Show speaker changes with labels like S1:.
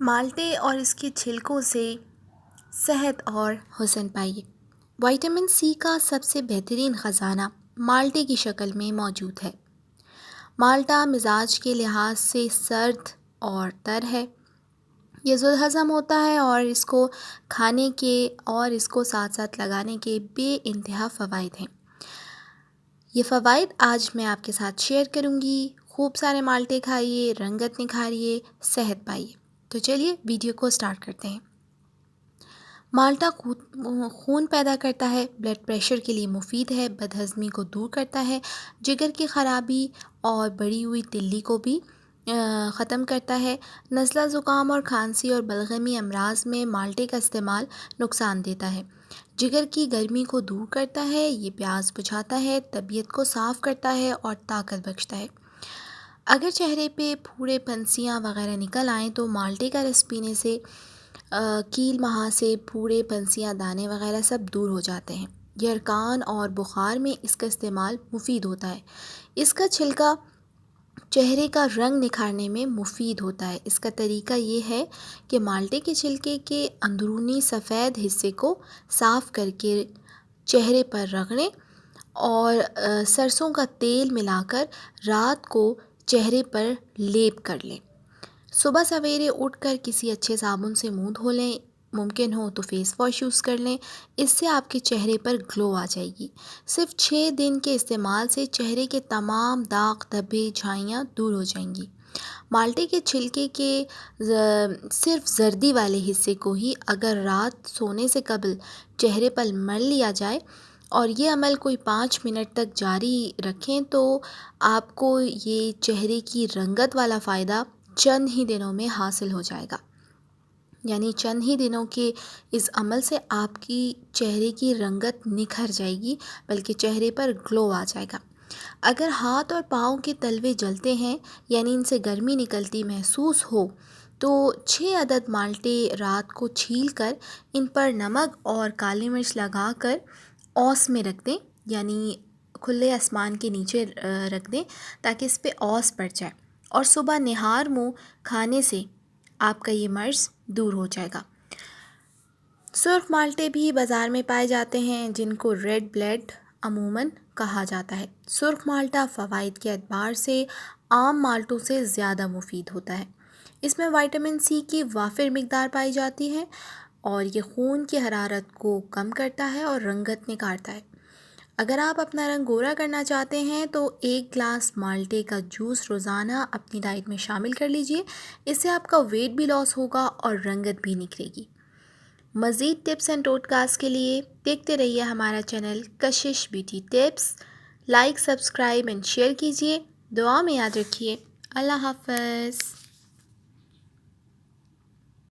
S1: माल्टे और इसके छिलकों से सेहत और हुस्न पाइए। विटामिन सी का सबसे बेहतरीन ख़जाना माल्टे की शक्ल में मौजूद है। माल्टा मिजाज के लिहाज से सर्द और तर है। ये ज़ुलहज़म होता है और इसको खाने के और इसको साथ साथ लगाने के बेइंतहा फ़वाइद हैं। ये फ़वाइद आज मैं आपके साथ शेयर करूँगी। खूब सारे माल्टे खाइए, रंगत निखारिए, सेहत पाइए। तो चलिए वीडियो को स्टार्ट करते हैं। माल्टा खून पैदा करता है, ब्लड प्रेशर के लिए मुफीद है, बदहज़मी को दूर करता है, जिगर की ख़राबी और बढ़ी हुई तिल्ली को भी ख़त्म करता है। नज़ला ज़ुकाम और खांसी और बलगमी अमराज में माल्टे का इस्तेमाल नुकसान देता है। जिगर की गर्मी को दूर करता है, ये प्यास बुझाता है, तबीयत को साफ़ करता है और ताकत बख्शता है। अगर चेहरे पे फूड़े, फंसियाँ वगैरह निकल आएँ तो माल्टे का रस पीने से कील महासे, फूड़े, फंसियाँ, दाने वगैरह सब दूर हो जाते हैं। यरकान और बुखार में इसका इस्तेमाल मुफीद होता है। इसका छिलका चेहरे का रंग निखारने में मुफीद होता है। इसका तरीका ये है कि माल्टे के छिलके के अंदरूनी सफ़ेद हिस्से को साफ़ करके चेहरे पर रगड़ें और सरसों का तेल मिलाकर रात को चेहरे पर लेप कर लें। सुबह सवेरे उठकर किसी अच्छे साबुन से मुंह धो लें, मुमकिन हो तो फेस वॉश यूज़ कर लें। इससे आपके चेहरे पर ग्लो आ जाएगी। सिर्फ 6 दिन के इस्तेमाल से चेहरे के तमाम दाग, धब्बे, झाइयाँ दूर हो जाएंगी। माल्टे के छिलके के सिर्फ जर्दी वाले हिस्से को ही अगर रात सोने से कबल चेहरे पर मल लिया जाए और ये अमल कोई 5 मिनट तक जारी रखें तो आपको ये चेहरे की रंगत वाला फ़ायदा चंद ही दिनों में हासिल हो जाएगा। यानी चंद ही दिनों के इस अमल से आपकी चेहरे की रंगत निखर जाएगी, बल्कि चेहरे पर ग्लो आ जाएगा। अगर हाथ और पाँव के तलवे जलते हैं यानी इनसे गर्मी निकलती महसूस हो तो 6 अदद माल्टे रात को छील कर इन पर नमक और काली मिर्च लगाकर औस में रख दें, यानी खुले आसमान के नीचे रख दें ताकि इस पे औस पड़ जाए और सुबह निहार मुँह खाने से आपका ये मर्ज़ दूर हो जाएगा। सुर्ख माल्टे भी बाज़ार में पाए जाते हैं जिनको रेड ब्लड अमूमन कहा जाता है। सुर्ख माल्टा फ़वाइद के एतबार से आम माल्टों से ज़्यादा मुफीद होता है। इसमें विटामिन सी की वाफिर मिकदार पाई जाती है और ये खून की हरारत को कम करता है और रंगत निखारता है। अगर आप अपना रंग गोरा करना चाहते हैं तो 1 ग्लास माल्टे का जूस रोज़ाना अपनी डाइट में शामिल कर लीजिए। इससे आपका वेट भी लॉस होगा और रंगत भी निखरेगी। मज़ीद टिप्स एंड टोटकास्ट के लिए देखते रहिए हमारा channel Kashish beauty tips. Like, subscribe and share कीजिए। दुआ में याद रखिए। अल्लाह हाफ़िज़।